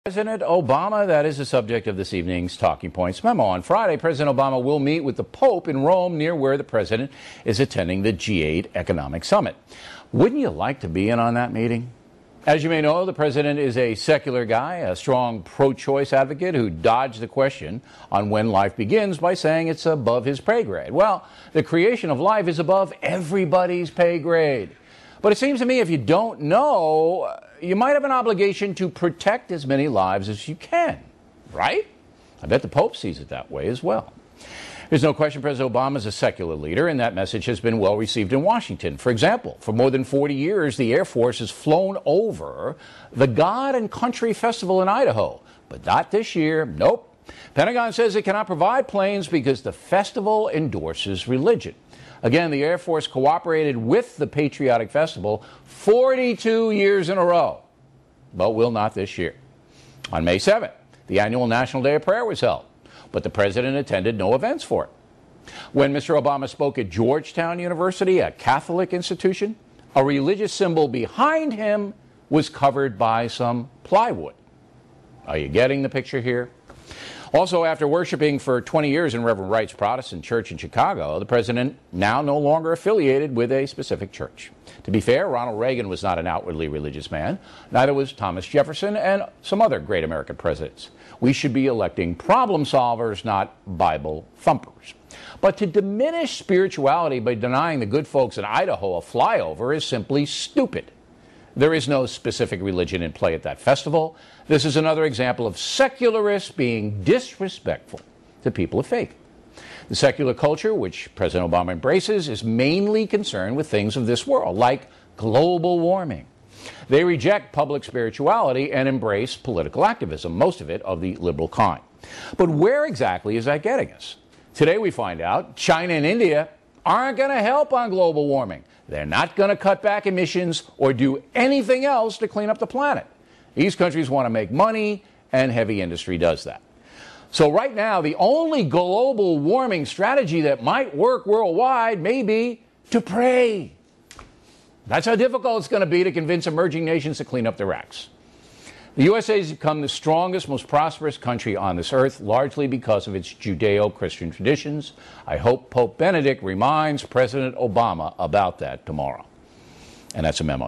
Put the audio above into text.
President Obama, that is the subject of this evening's Talking Points memo. On Friday, President Obama will meet with the Pope in Rome, near where the president is attending the G8 Economic Summit. Wouldn't you like to be in on that meeting? As you may know, the president is a secular guy, a strong pro-choice advocate who dodged the question on when life begins by saying it's above his pay grade. Well, the creation of life is above everybody's pay grade. But it seems to me if you don't know, you might have an obligation to protect as many lives as you can, right? I bet the Pope sees it that way as well. There's no question President Obama is a secular leader, and that message has been well received in Washington. For example, for more than 40 years, the Air Force has flown over the God and Country Festival in Idaho. But not this year. Nope. Pentagon says it cannot provide planes because the festival endorses religion. Again, the Air Force cooperated with the Patriotic Festival 42 years in a row, but will not this year. On May 7th, the annual National Day of Prayer was held, but the president attended no events for it. When Mr. Obama spoke at Georgetown University, a Catholic institution, a religious symbol behind him was covered by some plywood. Are you getting the picture here? Also, after worshiping for 20 years in Reverend Wright's Protestant church in Chicago, the president now no longer affiliated with a specific church. To be fair, Ronald Reagan was not an outwardly religious man. Neither was Thomas Jefferson and some other great American presidents. We should be electing problem solvers, not Bible thumpers. But to diminish spirituality by denying the good folks in Idaho a flyover is simply stupid. There is no specific religion in play at that festival. This is another example of secularists being disrespectful to people of faith. The secular culture, which President Obama embraces, is mainly concerned with things of this world, like global warming. They reject public spirituality and embrace political activism, most of it of the liberal kind. But where exactly is that getting us? Today we find out China and India aren't going to help on global warming. They're not going to cut back emissions or do anything else to clean up the planet. These countries want to make money, and heavy industry does that. So right now, the only global warming strategy that might work worldwide may be to pray. That's how difficult it's going to be to convince emerging nations to clean up their acts. The USA has become the strongest, most prosperous country on this earth, largely because of its Judeo-Christian traditions. I hope Pope Benedict reminds President Obama about that tomorrow. And that's a memo.